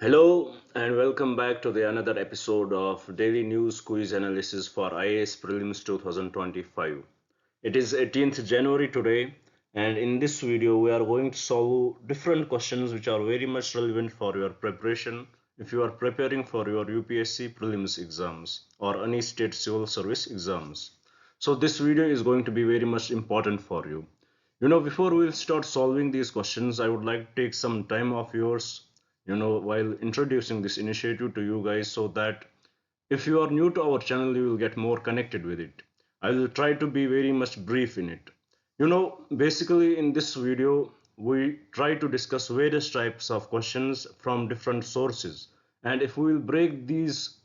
Hello and welcome back to the another episode of Daily News Quiz Analysis for IAS Prelims 2025. It is 18th January today, and in this video we are going to solve different questions which are very much relevant for your preparation if you are preparing for your UPSC prelims exams or any state civil service exams. So this video is going to be very much important for you. Before we'll start solving these questions, I would like to take some time of yours, while introducing this initiative to you guys so that if you are new to our channel, you will get more connected with it. I will try to be very much brief in it. Basically in this video, we try to discuss various types of questions from different sources. And if we will break these,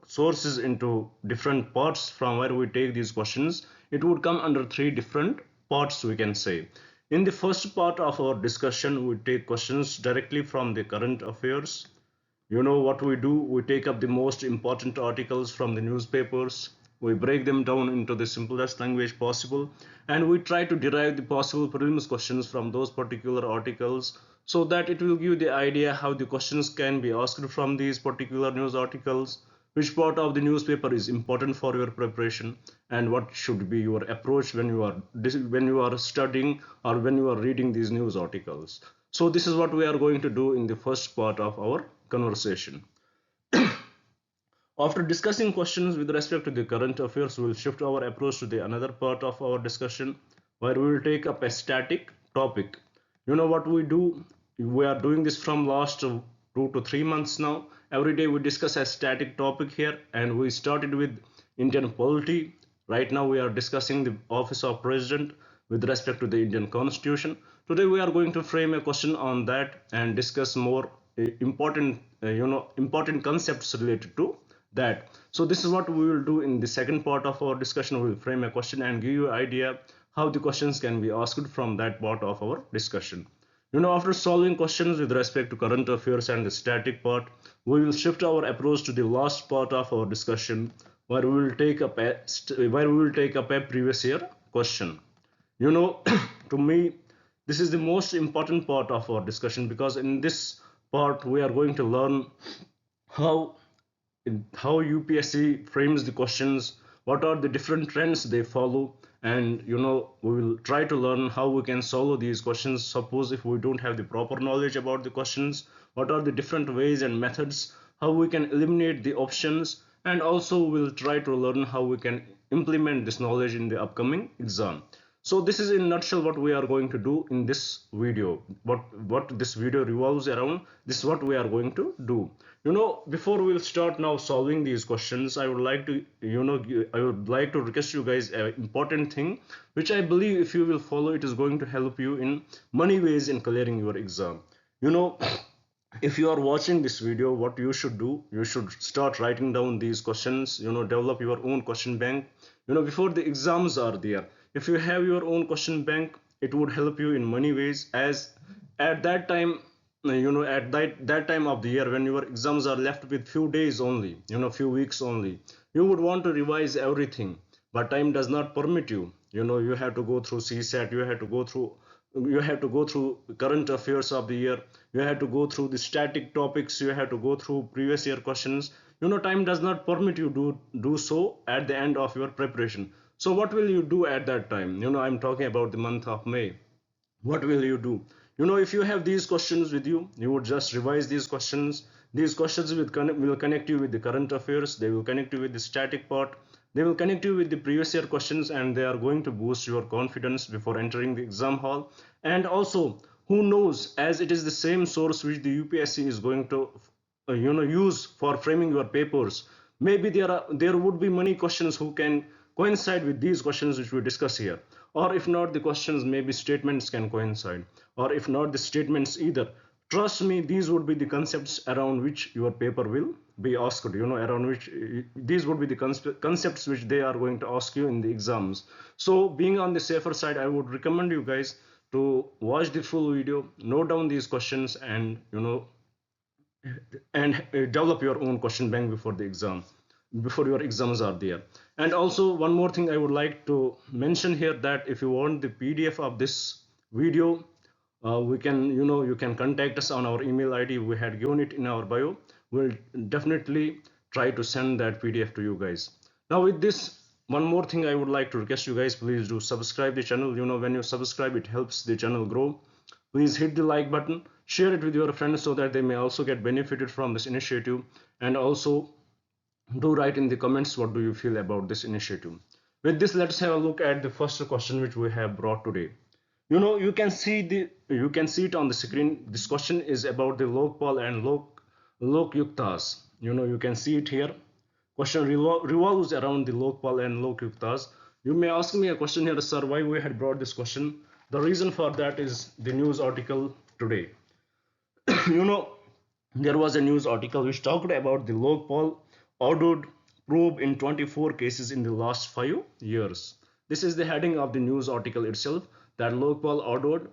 sources into different parts from where we take these questions, it would come under three different parts, we can say. In the first part of our discussion, we take questions directly from the current affairs. What we do, we take up the most important articles from the newspapers, we break them down into the simplest language possible, and we try to derive the possible prelims questions from those particular articles so that it will give the idea how the questions can be asked from these particular news articles, which part of the newspaper is important for your preparation, and what should be your approach when you are studying or when you are reading these news articles. So this is what we are going to do in the first part of our conversation. After discussing questions with respect to the current affairs, we will shift our approach to the another part of our discussion where we will take up a static topic. What we do, we are doing this from last 2 to 3 months now. Every day we discuss a static topic here, and we started with Indian polity. Right now we are discussing the office of president with respect to the Indian constitution. Today we are going to frame a question on that and discuss more important concepts related to that. So this is what we will do in the second part of our discussion. We will frame a question and give you an idea how the questions can be asked from that part of our discussion. After solving questions with respect to current affairs and the static part, we will shift our approach to the last part of our discussion where we will take up a previous year question. you know to me, this is the most important part of our discussion because in this part we are going to learn how how UPSC frames the questions, what are the different trends they follow, and we will try to learn how we can solve these questions. Suppose if we don't have the proper knowledge about the questions, what are the different ways and methods, how we can eliminate the options, and also we'll try to learn how we can implement this knowledge in the upcoming exam. So this is in a nutshell what we are going to do in this video. What this video revolves around, this is what we are going to do. Before we'll start now solving these questions, I would like to request you guys an important thing which I believe if you will follow, it is going to help you in many ways in clearing your exam. you know if you are watching this video, what you should do, you should start writing down these questions, develop your own question bank, before the exams are there. If you have your own question bank, it would help you in many ways, as at that time, at that time of the year when your exams are left with few days only, few weeks only, you would want to revise everything, but time does not permit you. You have to go through CSAT, you have to go through current affairs of the year, you have to go through the static topics, you have to go through previous year questions. Time does not permit you to do so at the end of your preparation. So what will you do at that time? I'm talking about the month of May. What will you do? If you have these questions with you, you would just revise these questions. These questions will connect you with the current affairs, they will connect you with the static part, they will connect you with the previous year questions, and they are going to boost your confidence before entering the exam hall. And also, who knows, as it is the same source which the UPSC is going to use for framing your papers, maybe there would be many questions who can coincide with these questions which we discuss here. Or if not the questions, maybe statements can coincide, or if not the statements either. Trust me, these would be the concepts around which your paper will be asked, around which these would be the concepts which they are going to ask you in the exams. So being on the safer side, I would recommend you guys to watch the full video, note down these questions, and develop your own question bank before the exam, before your exams are there. And also one more thing I would like to mention here, that if you want the PDF of this video, we can, you can contact us on our email ID. We had given it in our bio. We'll definitely try to send that PDF to you guys. Now with this, one more thing I would like to request you guys, please do subscribe the channel. When you subscribe, it helps the channel grow. Please hit the like button, share it with your friends so that they may also get benefited from this initiative, and also do write in the comments what do you feel about this initiative. With this, let's have a look at the first question which we have brought today. You can see it on the screen. This question is about the Lokpal and Lokyuktas. You can see it here. Question revolves around the Lokpal and Lokyuktas. You may ask me a question here, sir, why we had brought this question. The reason for that is the news article today. you know there was a news article which talked about the Lokpal ordered probe in 24 cases in the last 5 years. This is the heading of the news article itself, that Lokpal ordered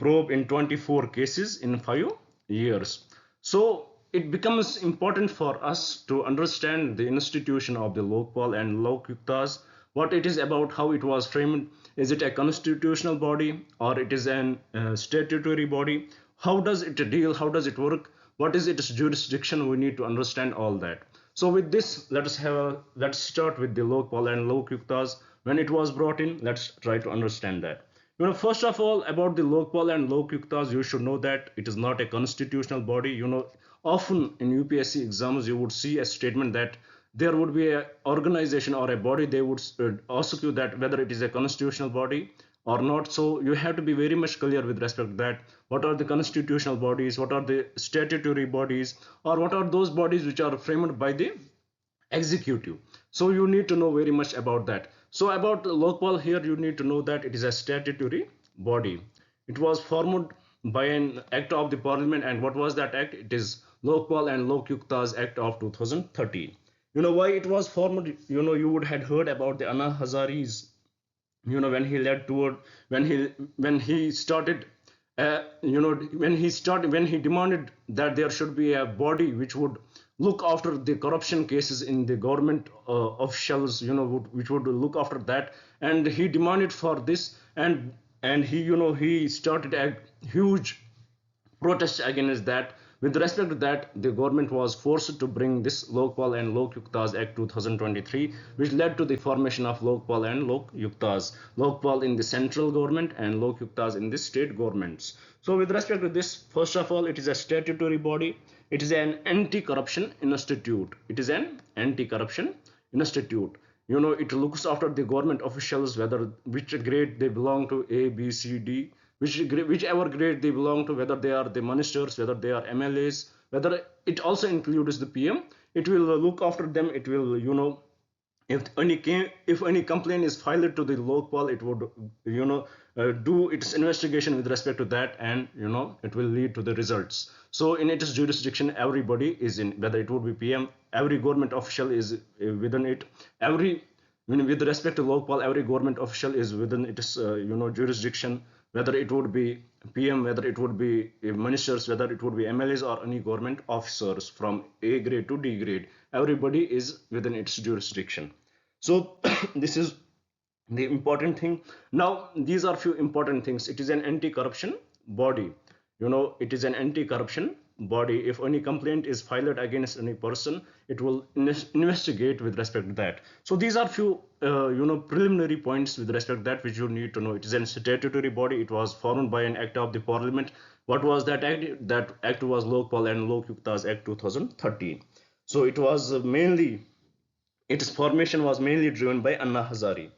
probe in 24 cases in 5 years. So it becomes important for us to understand the institution of the Lokpal and Lokyuktas, what it is about, how it was framed. Is it a constitutional body or it is an statutory body? How does it deal? How does it work? What is its jurisdiction? We need to understand all that. So with this, let's start with the Lokpal and Lokyuktas. When it was brought in, let's try to understand that. First of all, about the Lokpal and Lokyuktas, you should know that it is not a constitutional body. Often in UPSC exams, you would see a statement that there would be an organization or a body. They would ask you that whether it is a constitutional body or not. So you have to be very much clear with respect to that. What are the constitutional bodies? What are the statutory bodies? Or what are those bodies which are framed by the executive? So you need to know very much about that. So about Lokpal here, you need to know that it is a statutory body. It was formed by an act of the parliament. And what was that act? It is Lokpal and Lokyuktas Act of 2013. Why it was formed. You would had heard about the Anna Hazaris, when he led toward, when he started, when he demanded that there should be a body which would look after the corruption cases in the government officials, which would look after that. And he demanded for this. And he started a huge protest against that. With respect to that, the government was forced to bring this Lokpal and Lokyuktas Act 2023, which led to the formation of Lokpal and Lokyuktas. Lokpal in the central government and Lokyuktas in the state governments. So with respect to this, first of all, it is a statutory body. It is an anti-corruption institute. It is an anti-corruption institute. It looks after the government officials, whether which grade they belong to, A, B, C, D, whichever grade they belong to, whether they are the ministers, whether they are MLAs, whether it also includes the PM. It will look after them. It will, if any complaint is filed to the Lokpal, it would, do its investigation with respect to that, and it will lead to the results. So in its jurisdiction, everybody is in, whether it would be PM, every government official is within it. With respect to Lokpal, every government official is within its jurisdiction, whether it would be PM, whether it would be ministers, whether it would be MLAs or any government officers from A grade to D grade. Everybody is within its jurisdiction. So this is the important thing. Now these are few important things. It is an anti-corruption body. It is an anti-corruption body. If any complaint is filed against any person, it will investigate with respect to that. So these are few preliminary points with respect to that which you need to know. It is a statutory body. It was formed by an act of the parliament. What was that act? That act was Lokpal and Lokyuktas Act 2013. So it was mainly, its formation was mainly driven by Anna Hazari,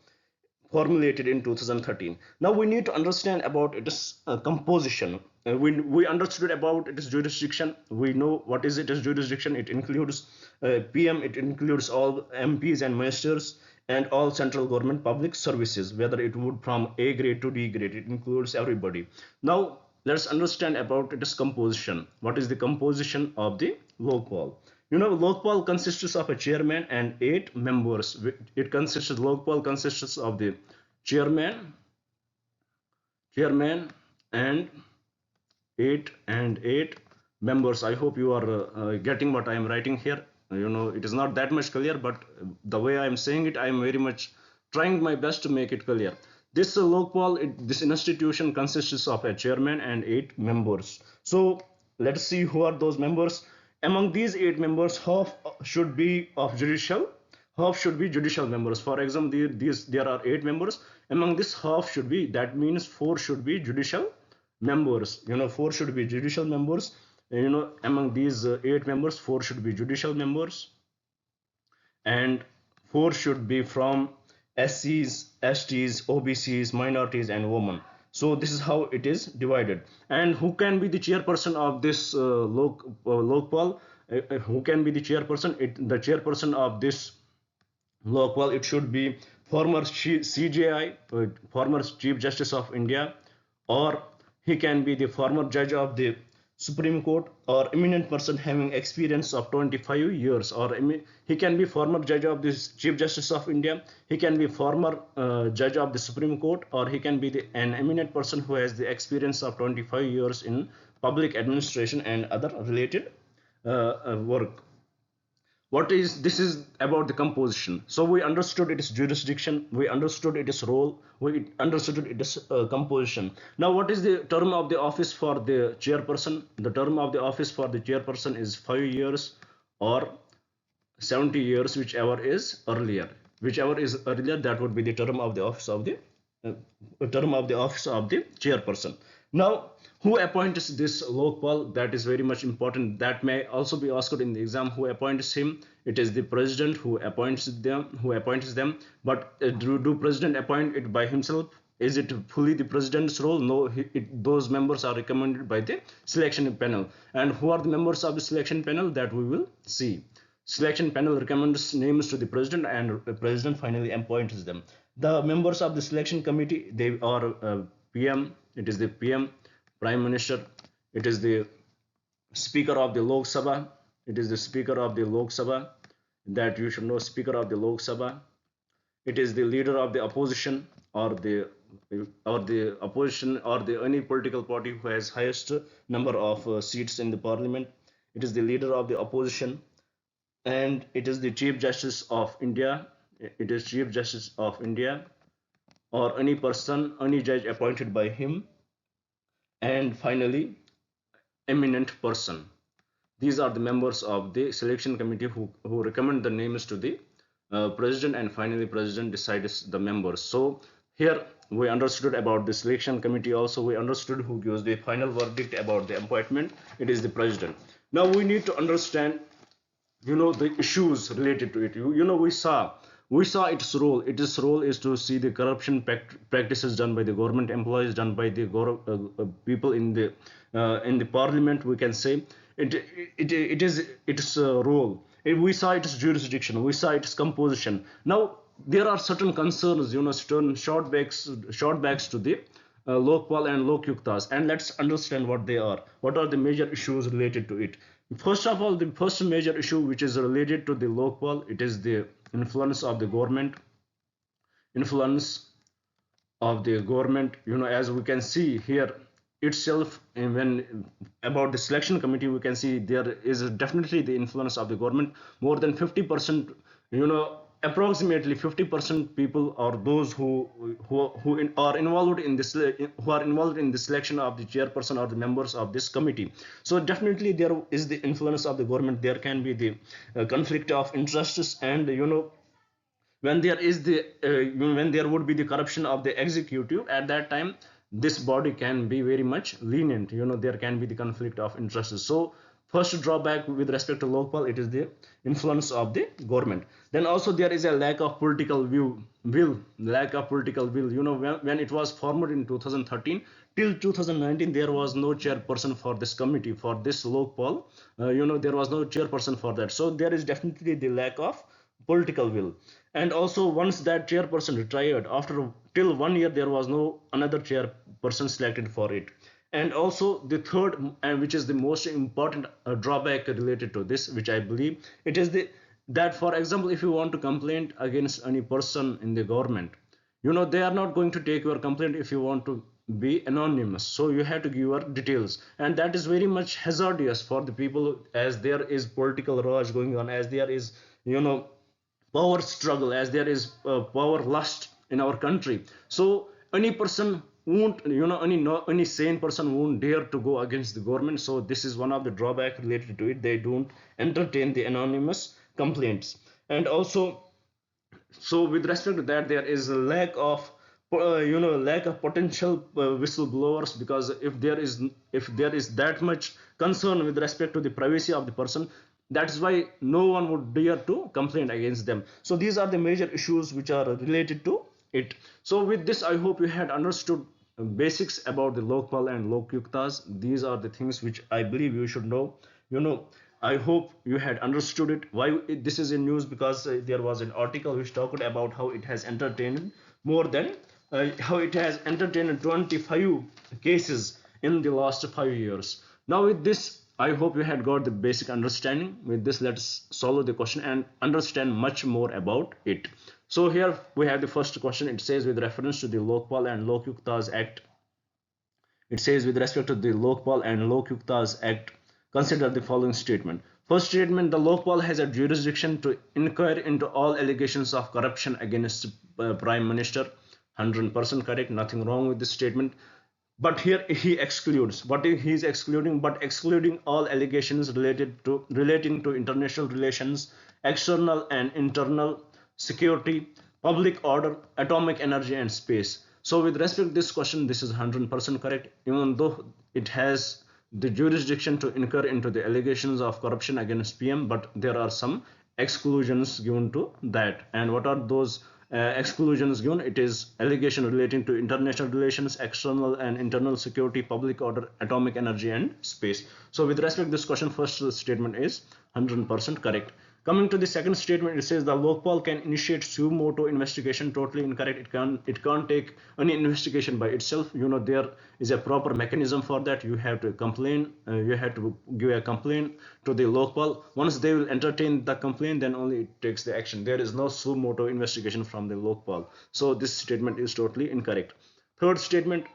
formulated in 2013. Now we need to understand about its composition. We understood about its jurisdiction. We know what is its jurisdiction. It includes PM, it includes all MPs and ministers, and all central government public services, whether it would from A grade to D grade. It includes everybody. Now let's understand about its composition. What is the composition of the Lokpal? Lokpal consists of a chairman and 8 members. Lokpal consists of the chairman and 8 members. I hope you are getting what I am writing here. It is not that much clear, but the way I am saying it, I am very much trying my best to make it clear. This Lokpal, this institution consists of a chairman and 8 members. So let's see who are those members. Among these 8 members, half should be of judicial, half should be judicial members. For example, there are 8 members. Among this, half should be, that means 4 should be judicial members. 4 should be judicial members. Among these 8 members, 4 should be judicial members, and 4 should be from SCs, STs, OBCs, minorities, and women. So this is how it is divided. And who can be the chairperson of this Lokpal? Who can be the chairperson? The chairperson of this Lokpal, it should be former CJI, former Chief Justice of India, or he can be the former judge of the Supreme Court, or eminent person having experience of 25 years, or he can be former judge of the Chief Justice of India, he can be former judge of the Supreme Court, or he can be an eminent person who has the experience of 25 years in public administration and other related work. This is about the composition. So we understood its jurisdiction, we understood its role, we understood its composition. Now what is the term of the office for the chairperson? The term of the office for the chairperson is 5 years or 70 years, whichever is earlier. Whichever is earlier, that would be the term of the office of the chairperson. Now, who appoints this Lokpal? That is very much important. That may also be asked in the exam. Who appoints him? It is the president who appoints them. But do president appoint it by himself? Is it fully the president's role? No, those members are recommended by the selection panel. And who are the members of the selection panel? That we will see. Selection panel recommends names to the president, and the president finally appoints them. The members of the selection committee, they are PM. It is the PM, Prime Minister. It is the Speaker of the Lok Sabha. It is the Speaker of the Lok Sabha. That you should know, Speaker of the Lok Sabha. It is the leader of the opposition, or the opposition, or the any political party who has highest number of seats in the parliament. It is the leader of the opposition, and it is the Chief Justice of India. It is Chief Justice of India, or any person, any judge appointed by him. And finally, eminent person. These are the members of the selection committee who recommend the names to the president, and finally president decides the members. So here we understood about the selection committee. Also we understood who gives the final verdict about the appointment. It is the president. Now we need to understand the issues related to it. We saw its role. Its role is to see the corruption practices done by the government employees, done by the people in the parliament. We can say it is its role. We saw its jurisdiction. We saw its composition. Now there are certain concerns, certain shortbacks to the Lokpal and Lokyuktas, and let's understand what they are. What are the major issues related to it? First of all, the first major issue which is related to the Lokpal, it is the influence of the government. Influence of the government, as we can see here itself, when about the selection committee, we can see there is definitely the influence of the government. More than 50%, approximately 50% people are those who are involved in this, who are involved in the selection of the chairperson or the members of this committee. So definitely there is the influence of the government. There can be the conflict of interests, and when there is the when there would be the corruption of the executive, at that time this body can be very much lenient. There can be the conflict of interests. So first drawback with respect to Lokpal, it is the influence of the government. Then also there is a lack of political will. Lack of political will. When it was formed in 2013 till 2019, there was no chairperson for this committee, for this Lokpal. There was no chairperson for that. So there is definitely the lack of political will. And also once that chairperson retired, after till 1 year, there was no another chairperson selected for it. And also the third, and which is the most important drawback related to this, which I believe, it is that, for example, if you want to complain against any person in the government, they are not going to take your complaint if you want to be anonymous. So you have to give your details, and that is very much hazardous for the people, as there is political rush going on, as there is power struggle, as there is power lust in our country. So any person won't, any sane person won't dare to go against the government. So this is one of the drawback related to it. They don't entertain the anonymous complaints. And also, so with respect to that, there is a lack of lack of potential whistleblowers, because if there is that much concern with respect to the privacy of the person, that's why no one would dare to complain against them. So these are the major issues which are related to it. So with this, I hope you had understood basics about the Lokpal and Lokyuktas. These are the things which I believe you should know. I hope you had understood it. Why this is in news? Because there was an article which talked about how it has entertained more than how it has entertained 25 cases in the last 5 years. Now with this, I hope you had got the basic understanding. With this, let's solve the question and understand much more about it. So here we have the first question. It says, with reference to the Lokpal and Lokyuktas Act, it says, with respect to the Lokpal and Lokyuktas Act, consider the following statement. First statement, the Lokpal has a jurisdiction to inquire into all allegations of corruption against Prime Minister. 100% correct, nothing wrong with this statement. But here he excludes, what he is excluding, but excluding all allegations relating to international relations, external and internal security, public order, atomic energy and space. So with respect to this question, this is 100% correct, even though it has the jurisdiction to inquire into the allegations of corruption against PM, but there are some exclusions given to that. And what are those exclusions given? It is allegation relating to international relations, external and internal security, public order, atomic energy and space. So with respect to this question, first statement is 100% correct. Coming to the second statement, it says the Lokpal can initiate suo motu investigation. Totally incorrect. It can't take any investigation by itself. There is a proper mechanism for that. You have to complain. You have to give a complaint to the Lokpal. Once they will entertain the complaint, then only it takes the action. There is no suo motu investigation from the Lokpal. So this statement is totally incorrect. Third statement,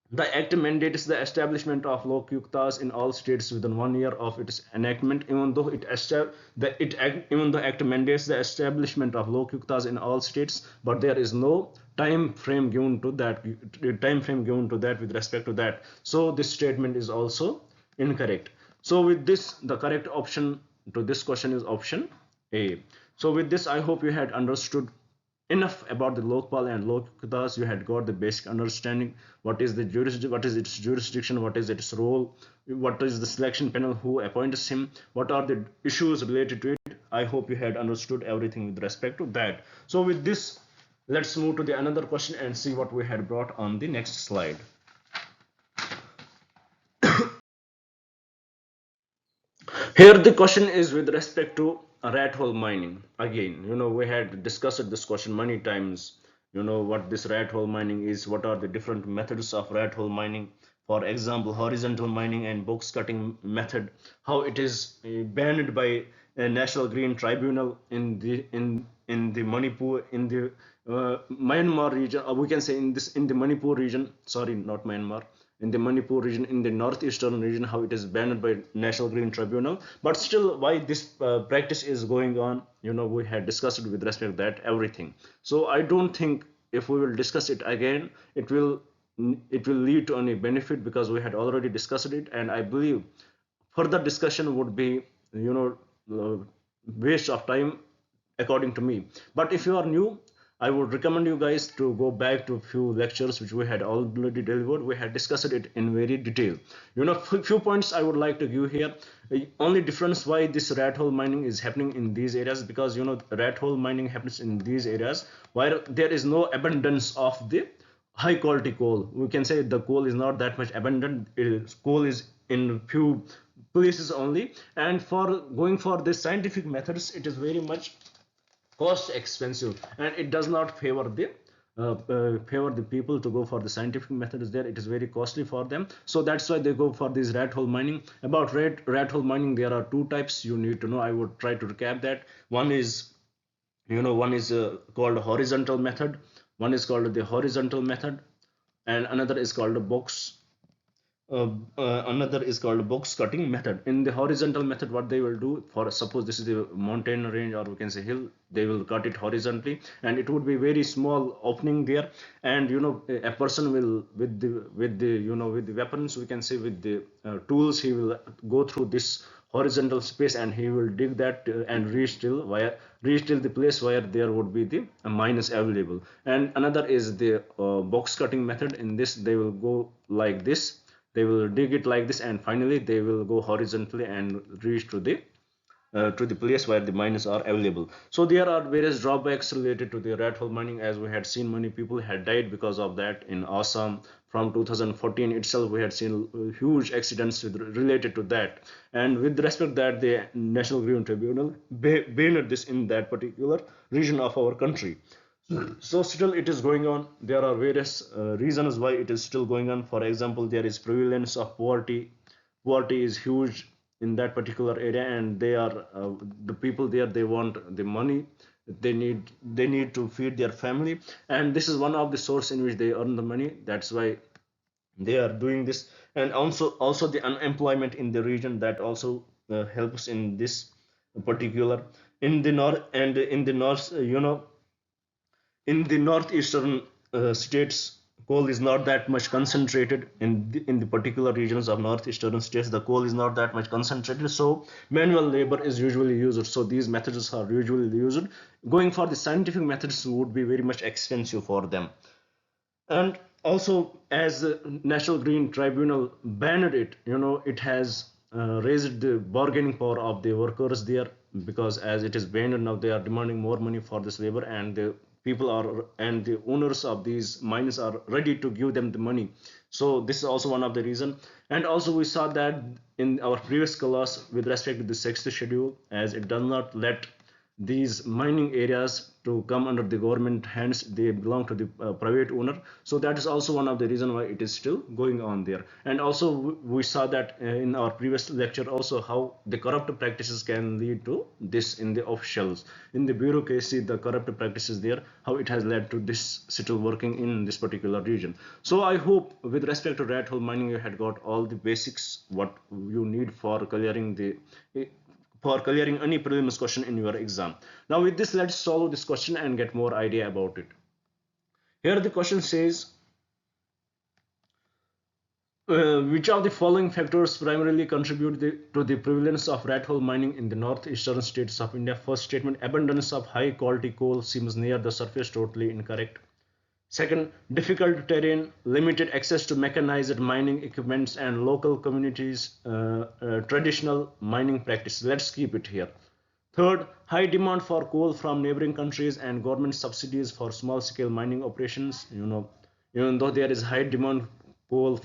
the Act mandates the establishment of Lokyuktas in all states within 1 year of its enactment. Even though the Act mandates the establishment of Lokyuktas in all states, but there is no time frame given to that. With respect to that. So this statement is also incorrect. So with this, the correct option to this question is option A. So with this, I hope you had understood enough about the Lokpal and Lokyuktas. You had got the basic understanding. What is its jurisdiction, what is its role, what is the selection panel, who appoints him, what are the issues related to it. I hope you had understood everything with respect to that. So with this, let's move to the another question and see what we had brought on the next slide. Here the question is with respect to rat hole mining. Again, we had discussed this question many times. What this rat hole mining is, what are the different methods of rat hole mining. For example, horizontal mining and box cutting method, how it is banned by a National Green Tribunal in the Manipur, in the Myanmar region, or we can say in the Manipur region. Sorry, not Myanmar. In the Manipur region, in the northeastern region, how it is banned by National Green Tribunal. But still, why this practice is going on, we had discussed it with respect to that everything. So I don't think if we will discuss it again, it will lead to any benefit, because we had already discussed it, and I believe further discussion would be waste of time according to me. But if you are new, I would recommend you guys to go back to a few lectures which we had already delivered. We had discussed it in very detail. Few points I would like to give here. The only difference why this rat hole mining is happening in these areas, because rat hole mining happens in these areas where there is no abundance of the high quality coal. We can say the coal is not that much abundant. Coal is in few places only, and for going for the scientific methods, it is very much cost expensive, and it does not favor the people to go for the scientific methods. There it is very costly for them, so that's why they go for this rat hole mining. About rat hole mining, there are two types you need to know. I would try to recap that. One is called horizontal method, one is called the horizontal method, and another is called the box Another is called box cutting method. In the horizontal method, what they will do, for suppose this is the mountain range or we can say hill, they will cut it horizontally, and it would be very small opening there, and a person will with the with the weapons, we can say with the tools, he will go through this horizontal space, and he will dig that and reach till the place where there would be the mines available. And another is the box cutting method. In this, they will go like this, they will dig it like this, and finally they will go horizontally and reach to the place where the mines are available. So there are various drawbacks related to the rat hole mining. As we had seen, many people had died because of that in Assam. From 2014 itself, we had seen huge accidents related to that. And with respect that, the National Green Tribunal banned this in that particular region of our country. So still it is going on. There are various reasons why it is still going on. For example, there is prevalence of poverty. Poverty is huge in that particular area, and they are the people there, they want the money, they need to feed their family, and this is one of the source in which they earn the money. That's why they are doing this. And also the unemployment in the region, that also helps in this particular. In the north, and in the north, in the northeastern states, coal is not that much concentrated. In the particular regions of northeastern states, the coal is not that much concentrated, so manual labor is usually used. So these methods are usually used. Going for the scientific methods would be very much expensive for them. And also, as the National Green Tribunal banned it, it has raised the bargaining power of the workers there, because as it is banned now, they are demanding more money for this labor, and the people are, and the owners of these mines are ready to give them the money. So this is also one of the reason. And also we saw that in our previous class with respect to the sixth schedule, as it does not let these mining areas to come under the government hands, they belong to the private owner. So that is also one of the reason why it is still going on there. And also we saw that in our previous lecture also, how the corrupt practices can lead to this in the officials, in the bureaucracy, the corrupt practices there, how it has led to this still working in this particular region. So I hope with respect to rat hole mining, you had got all the basics what you need for clearing any prelims question in your exam. Now with this, let's solve this question and get more idea about it. Here the question says, which of the following factors primarily contribute to the prevalence of rat hole mining in the northeastern states of India? First statement, abundance of high quality coal seems near the surface, totally incorrect. Second, difficult terrain, limited access to mechanized mining equipments, and local communities' traditional mining practices. Let's keep it here. Third, high demand for coal from neighboring countries and government subsidies for small-scale mining operations. Even though there is high demand for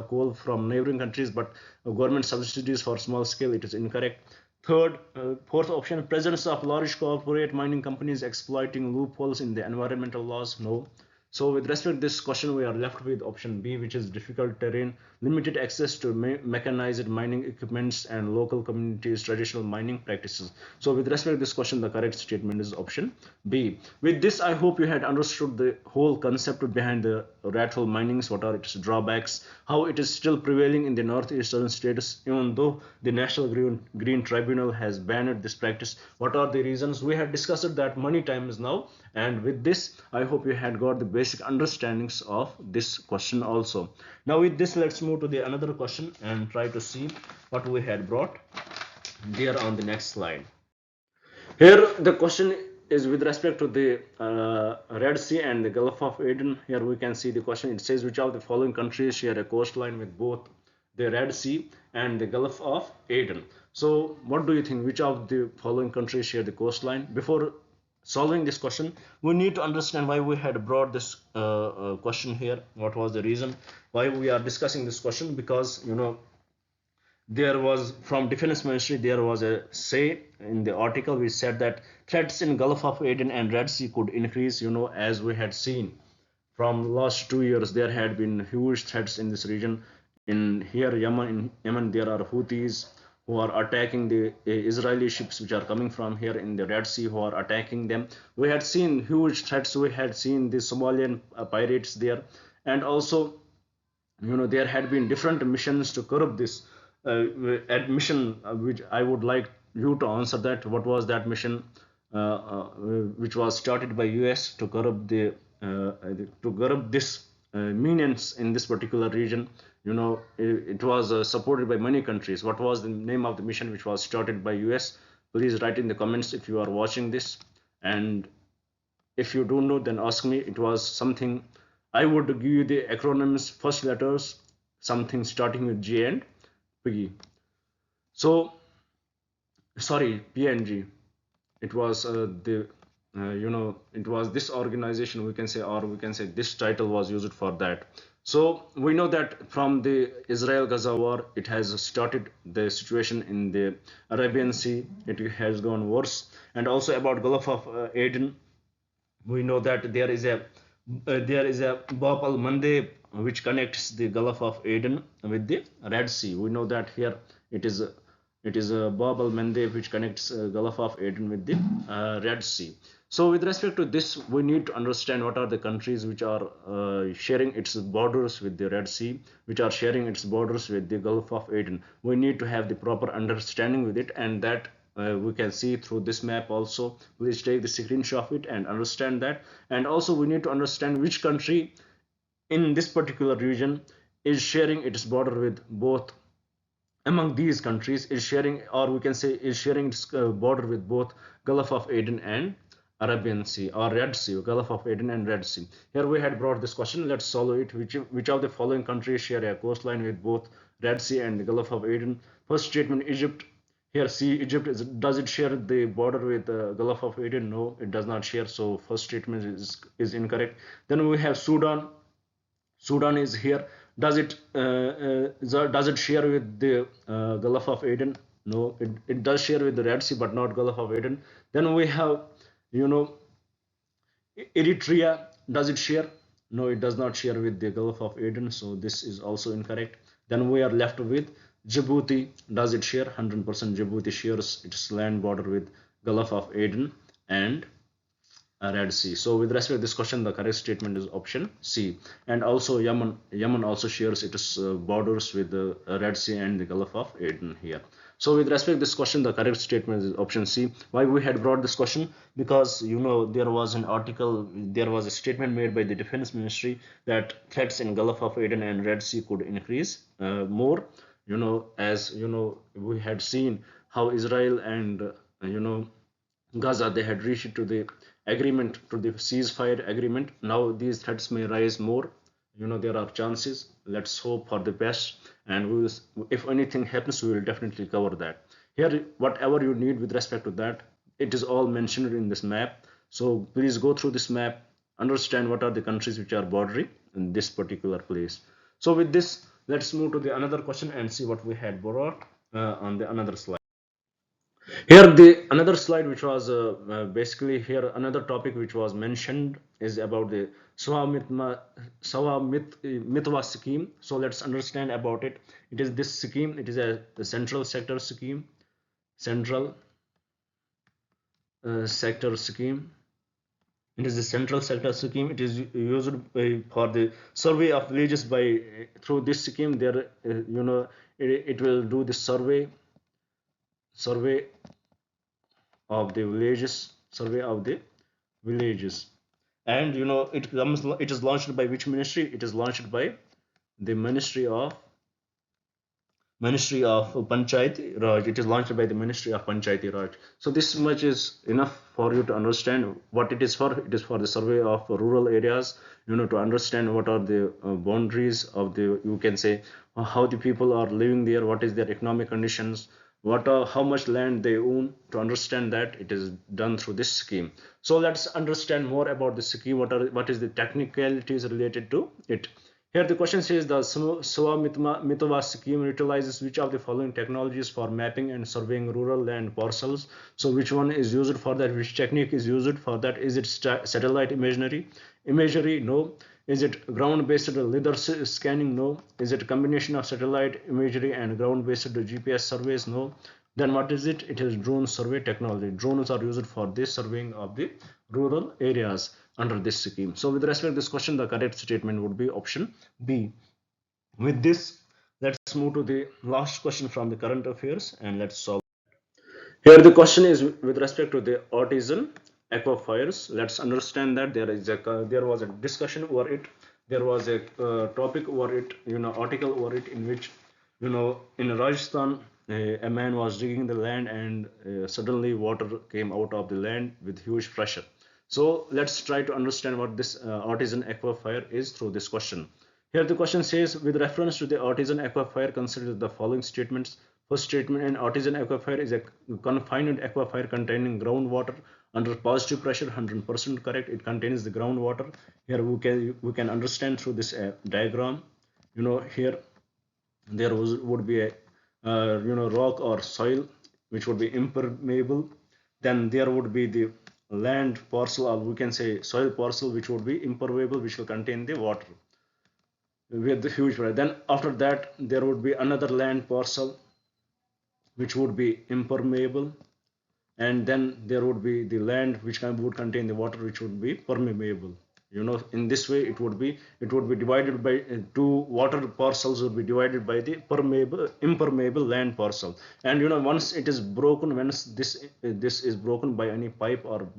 coal from neighboring countries, but government subsidies for small scale, it is incorrect. Fourth option, presence of large corporate mining companies exploiting loopholes in the environmental laws. No. So with respect to this question, we are left with option B, which is difficult terrain, limited access to mechanized mining equipments, and local communities' traditional mining practices. So with respect to this question, the correct statement is option B. With this, I hope you had understood the whole concept behind the rat hole minings, what are its drawbacks, how it is still prevailing in the northeastern states, even though the National Green Tribunal has banned this practice. What are the reasons? We have discussed that many times now. And with this, I hope you had got the basic understandings of this question also. Now with this, let's move to the another question and try to see what we had brought there on the next slide. Here the question is with respect to the Red Sea and the Gulf of Aden. Here we can see the question. It says, which of the following countries share a coastline with both the Red Sea and the Gulf of Aden? So what do you think? Which of the following countries share the coastline? Before solving this question, we need to understand why we had brought this question here. What was the reason why we are discussing this question? Because there was, from defense ministry, there was a say in the article which said that threats in Gulf of Aden and Red Sea could increase. As we had seen from last 2 years, there had been huge threats in this region. In Yemen, there are Houthis who are attacking the Israeli ships which are coming from here in the Red Sea, who are attacking them. We had seen huge threats. We had seen the Somalian pirates there, and also there had been different missions to curb this admission, which I would like you to answer that. What was that mission which was started by US to curb this menace in this particular region? It was supported by many countries. What was the name of the mission which was started by US? Please write in the comments if you are watching this, and if you don't know, then ask me. It was something, I would give you the acronyms, first letters, something starting with J and P. So, sorry, PNG. It was it was this organization, we can say, or we can say this title was used for that. So we know that from the Israel Gaza war, it has started the situation in the Arabian Sea. It has gone worse, and also about Gulf of Aden. We know that there is a Bab al Mandeb which connects the Gulf of Aden with the Red Sea. We know that here it is a Bab al Mandeb which connects Gulf of Aden with the Red Sea. So with respect to this, we need to understand what are the countries which are sharing its borders with the Red Sea, which are sharing its borders with the Gulf of Aden. We need to have the proper understanding with it, and that we can see through this map also. Please take the screenshot of it and understand that. And also we need to understand which country in this particular region is sharing its border with both, among these countries is sharing, or we can say is sharing its border with both Gulf of Aden and Arabian Sea, or Red Sea, Gulf of Aden and Red Sea. Here we had brought this question. Let's solve it. Which of the following countries share a coastline with both Red Sea and the Gulf of Aden? First statement, Egypt. Here, see, Egypt does it share the border with the Gulf of Aden? No, it does not share. So first statement is incorrect. Then we have Sudan. Sudan is here. Does it share with the Gulf of Aden? No, it does share with the Red Sea, but not Gulf of Aden. Then we have, you know, Eritrea. Does it share? No, it does not share with the Gulf of Aden. So this is also incorrect. Then we are left with Djibouti. Does it share? 100% Djibouti shares its land border with Gulf of Aden and Red Sea. So with respect to this question, the correct statement is option C. And also Yemen. Yemen also shares its borders with the Red Sea and the Gulf of Aden here. So with respect to this question, the correct statement is option C. Why we had brought this question? Because there was an article, there was a statement made by the Defense Ministry that threats in Gulf of Aden and Red Sea could increase more. As we had seen how Israel and Gaza, they had reached to the agreement, to the ceasefire agreement. Now these threats may rise more. There are chances. Let's hope for the best, and if anything happens, we will definitely cover that. Here, whatever you need with respect to that, it is all mentioned in this map. So please go through this map, understand what are the countries which are bordering in this particular place. So with this, let's move to the another question and see what we had brought on the another slide. Here the another slide which was basically here another topic which was mentioned is about the Mitwa scheme. So let's understand about it. It is this scheme. It is the central sector scheme. Central sector scheme. It is the central sector scheme. It is used for the survey of villages by through this scheme. There, it will do the survey of the villages, and it is launched by which ministry? It is launched by the Ministry of Panchayati Raj. It is launched by the Ministry of Panchayati Raj. So this much is enough for you to understand what it is for. It is for the survey of rural areas, to understand what are the boundaries of the, you can say, how the people are living there, what is their economic conditions, how much land they own. To understand that, it is done through this scheme. So let's understand more about the scheme. What is the technicalities related to it? Here the question says the Mitwa scheme utilizes which of the following technologies for mapping and surveying rural land parcels? So which one is used for that? Which technique is used for that? Is it satellite imagery? No. Is it ground-based lidar scanning? No. Is it a combination of satellite imagery and ground-based GPS surveys? No. Then what is it? It is drone survey technology. Drones are used for this surveying of the rural areas under this scheme. So with respect to this question, the correct statement would be option B. With this, let's move to the last question from the current affairs and let's solve. Here the question is with respect to the artisan aquifers. Let's understand that there was a discussion over it. There was a topic over it, article over it, in which, in Rajasthan, a man was digging the land and suddenly water came out of the land with huge pressure. So let's try to understand what this artisan aquifer is through this question. Here the question says, with reference to the artisan aquifer, consider the following statements. First statement, an artisan aquifer is a confined aquifer containing groundwater under positive pressure, 100% correct. It contains the groundwater. Here we can understand through this diagram. Here there would be a rock or soil which would be impermeable. Then there would be the land parcel, or we can say soil parcel, which would be impermeable, which will contain the water with the huge pressure. Then after that there would be another land parcel which would be impermeable, and then there would be the land which would contain the water which would be permeable. In this way it would be divided by two water parcels would be divided by the permeable impermeable land parcel. And once it is broken, once this is broken by any pipe, or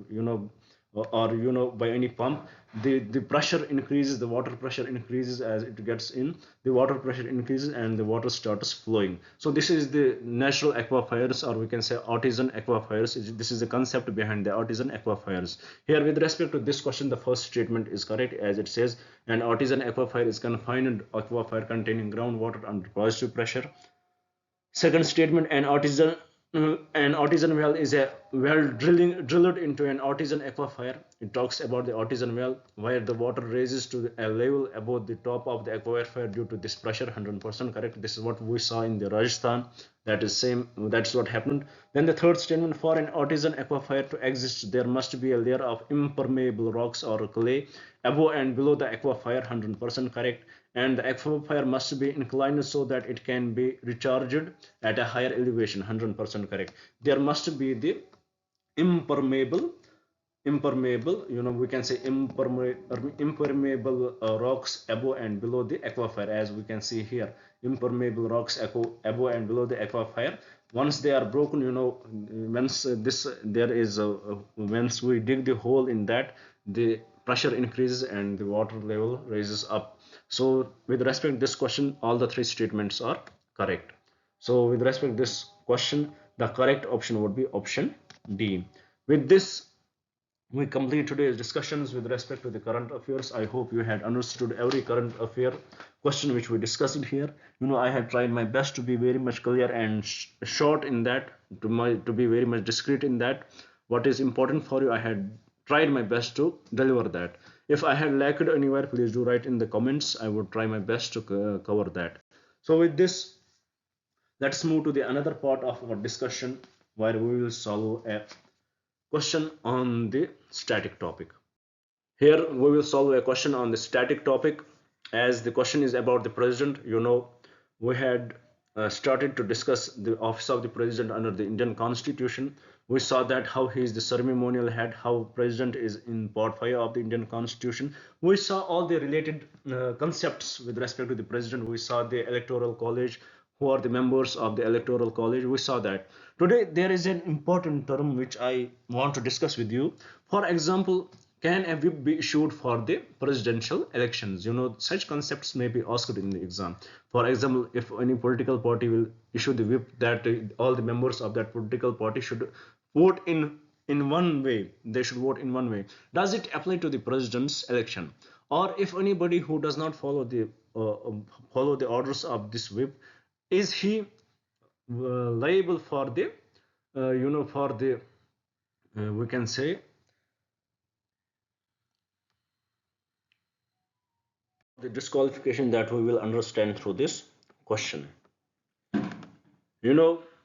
by any pump, the pressure increases, the water pressure increases. As it gets in, the water pressure increases and the water starts flowing. So this is the natural aquifers, or we can say artisan aquifers. This is the concept behind the artisan aquifers. Here with respect to this question, the first statement is correct, as it says an artisan aquifer is confined aquifer containing groundwater under positive pressure. Second statement, an artisan well is a well drilled into an artisan aquifer. It talks about the artisan well where the water rises to a level above the top of the aquifer due to this pressure. 100% correct. This is what we saw in the Rajasthan. That's what happened. Then the third statement, for an artisan aquifer to exist, there must be a layer of impermeable rocks or clay above and below the aquifer. 100% correct. And the aquifer must be inclined so that it can be recharged at a higher elevation. 100% correct. There must be the impermeable, we can say impermeable rocks above and below the aquifer, as we can see here. Impermeable rocks above and below the aquifer. Once they are broken, once we dig the hole in that, the pressure increases and the water level raises up. So with respect to this question, all the three statements are correct. So with respect to this question, the correct option would be option D. With this, we complete today's discussions with respect to the current affairs. I hope you had understood every current affair question which we discussed here. I had tried my best to be very much clear and short in that, to be very much discreet in that. What is important for you, I had tried my best to deliver that. If I had lacked anywhere, please do write in the comments. I would try my best to cover that. So with this, let's move to the another part of our discussion, where we will solve a question on the static topic. Here we will solve a question on the static topic. As the question is about the president, we had started to discuss the office of the president under the Indian Constitution. We saw that how he is the ceremonial head, how president is in part 5 of the Indian Constitution. We saw all the related concepts with respect to the president. We saw the electoral college, who are the members of the electoral college. We saw that. Today there is an important term which I want to discuss with you. For example, can a whip be issued for the presidential elections? Such concepts may be asked in the exam. For example, if any political party will issue the whip that all the members of that political party should vote in one way, they should vote in one way. Does it apply to the president's election? Or if anybody who does not follow the orders of this whip, is he liable for the we can say the disqualification that we will understand through this question.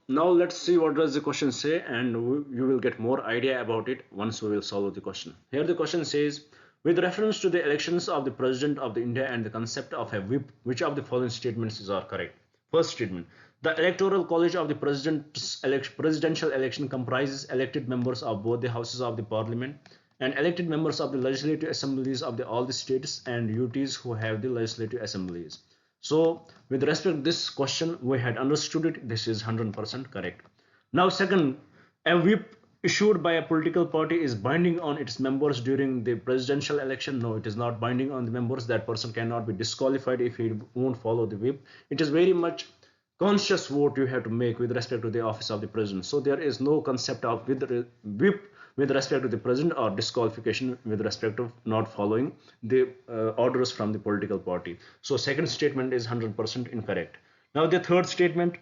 Now let's see what does the question say, and you will get more idea about it once we will solve the question. Here the question says, with reference to the elections of the president of the India and the concept of a whip, which of the following statements are correct? First statement, the electoral college of the presidential election comprises elected members of both the houses of the parliament and elected members of the legislative assemblies of all the states and UTs who have the legislative assemblies. So with respect to this question, we had understood it. This is 100% correct. Now, second, a whip issued by a political party is binding on its members during the presidential election. No, it is not binding on the members. That person cannot be disqualified if he won't follow the whip. It is very much conscious vote you have to make with respect to the office of the president. So there is no concept of whip with respect to the president or disqualification with respect of not following the orders from the political party. So second statement is 100% incorrect. Now the third statement,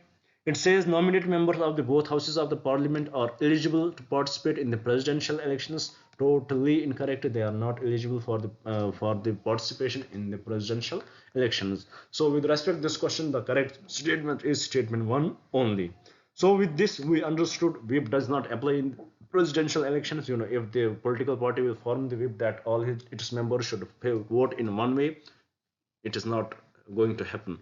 it says nominated members of the both houses of the parliament are eligible to participate in the presidential elections. Totally incorrect. They are not eligible for the participation in the presidential elections. So with respect to this question, the correct statement is statement 1 only. So with this, we understood whip does not apply in presidential elections. If the political party will form the whip that all its members should vote in one way, it is not going to happen.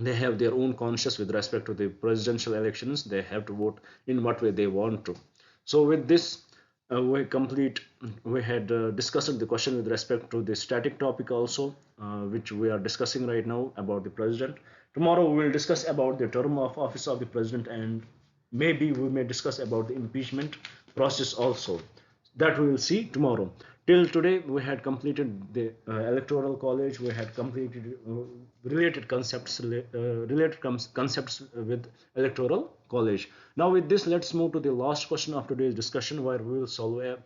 They have their own conscience with respect to the presidential elections. They have to vote in what way they want to. So with this, we had discussed the question with respect to the static topic also, which we are discussing right now about the president. Tomorrow we will discuss about the term of office of the president, and maybe we may discuss about the impeachment process also. That we will see tomorrow. Till today, we had completed the electoral college. We had completed related concepts with electoral college. Now, with this, let's move to the last question of today's discussion, where we will solve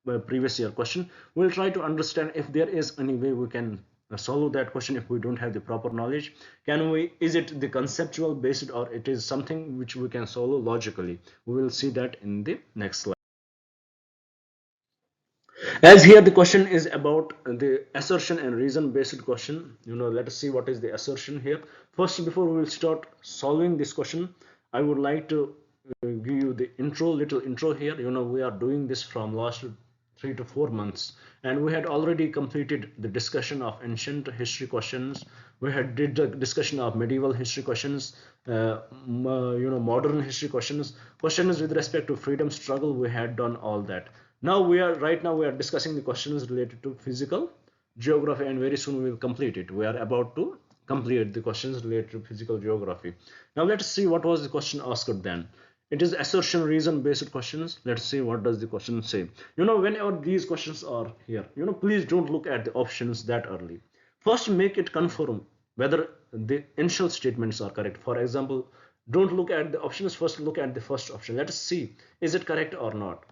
a previous year question. We'll try to understand if there is any way we can solve that question if we don't have the proper knowledge. Is it the conceptual based, or it is something which we can solve logically? We will see that in the next slide. As here the question is about the assertion and reason based question. Let us see what is the assertion here. First, before we will start solving this question, I would like to give you the little intro here. We are doing this from last 3 to 4 months, and we had already completed the discussion of ancient history questions. We had did the discussion of medieval history questions, modern history questions with respect to freedom struggle. We had done all that. Right now we are discussing the questions related to physical geography, and very soon we will complete it. We are about to complete the questions related to physical geography. Now let's see what was the question asked then. It is assertion reason based questions. Let's see what does the question say. Whenever these questions are here, please don't look at the options that early. First, make it confirm whether the initial statements are correct. For example, don't look at the options, first look at the first option. Let us see, is it correct or not?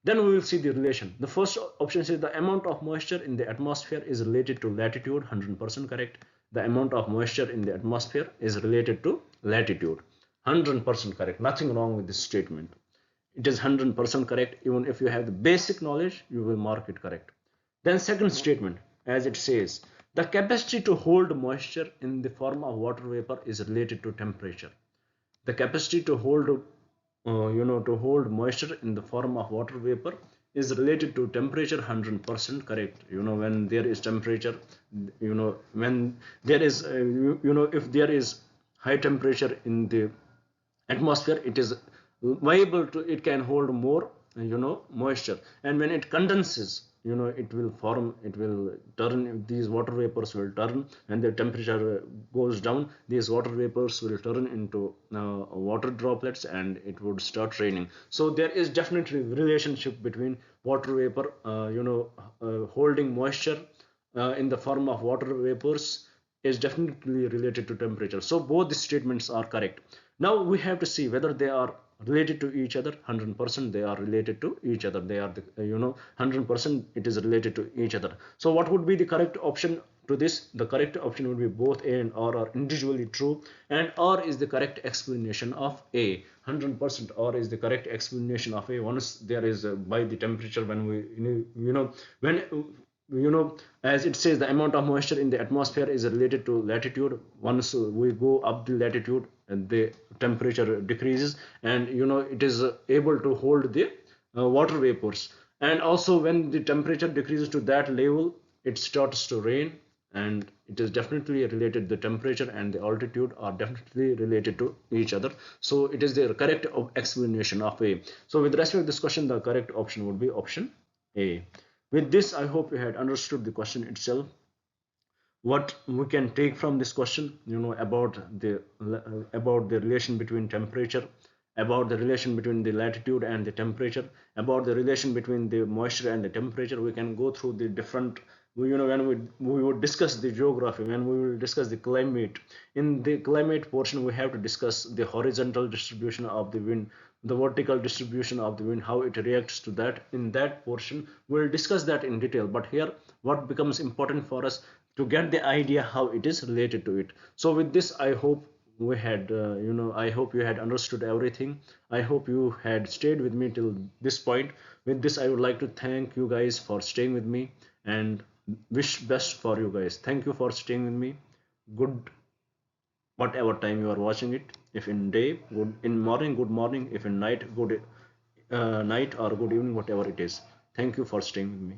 Then we will see the relation. The first option says the amount of moisture in the atmosphere is related to latitude, 100% correct. The amount of moisture in the atmosphere is related to latitude, 100% correct. Nothing wrong with this statement. It is 100% correct. Even if you have the basic knowledge, you will mark it correct. Then second statement, as it says, the capacity to hold moisture in the form of water vapor is related to temperature. The capacity to hold moisture in the form of water vapor is related to temperature, 100% correct. When there is temperature, when there is if there is high temperature in the atmosphere, it can hold more moisture, and when it condenses, it will turn, these water vapors will turn. When the temperature goes down, these water vapors will turn into water droplets, and it would start raining. So there is definitely relationship between water vapor, holding moisture in the form of water vapors is definitely related to temperature. So both the statements are correct. Now we have to see whether they are related to each other. 100% they are related to each other. They are 100% it is related to each other. So what would be the correct option to this? The correct option would be both A and R are individually true, and R is the correct explanation of A. 100% R is the correct explanation of A. Once there is by the temperature, when as it says, the amount of moisture in the atmosphere is related to latitude. Once we go up the latitude, the temperature decreases, and it is able to hold the water vapors. And also, when the temperature decreases to that level, it starts to rain, and it is definitely related. The temperature and the altitude are definitely related to each other. So it is the correct explanation of A. So with respect to this question, the correct option would be option A. With this, I hope you had understood the question itself. what we can take from this question, about the relation between temperature, about the relation between the latitude and the temperature, about the relation between the moisture and the temperature. We can go through the different, when we would discuss the geography, when we will discuss the climate. In the climate portion, we have to discuss the horizontal distribution of the wind, the vertical distribution of the wind, how it reacts to that. In that portion we'll discuss that in detail, but here what becomes important for us to get the idea how it is related to it. So with this, I hope we had I hope you had understood everything. I hope you had stayed with me till this point. With this, I would like to thank you guys for staying with me and wish best for you guys. Thank you for staying with me. Good, whatever time you are watching it. If in day, good in morning, good morning. If in night, good night, or good evening, whatever it is. Thank you for staying with me.